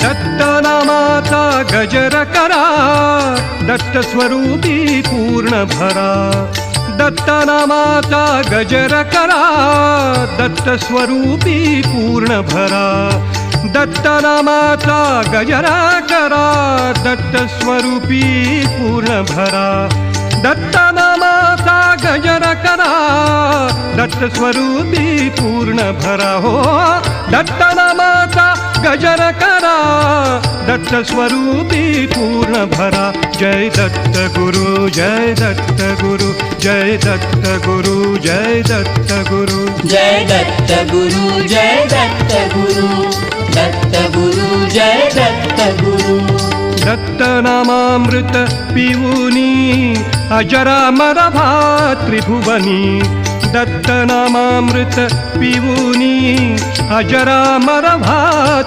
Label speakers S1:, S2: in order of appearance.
S1: दत्तनामाचा गजर करा, दत्त स्वरूपी पूर्ण भरा. दत्तनामाचा गजर करा, दत्त स्वरूपी पूर्ण भरा. दत्तनामाचा गजर करा, दत्त स्वरूपी पूर्ण भरा. दत्तनामाचा गजर करा, दत्त स्वरूपी पूर्ण भरा. हो दत्तनामाचा गजर करा, दत्त स्वरूपी पूर्ण भरा. जय दत्त गुरु, जय दत्त गुरु, जय दत्त गुरु, जय दत्त गुरु.
S2: जय दत्त गुरु, जय दत्त गुरु, दत्त गुरु, जय दत्त गुरु.
S1: दत्तनामामृत पिऊनी अजरामर भा त्रिभुवनी. दत्तनामामृत पिऊनी अजरामर भा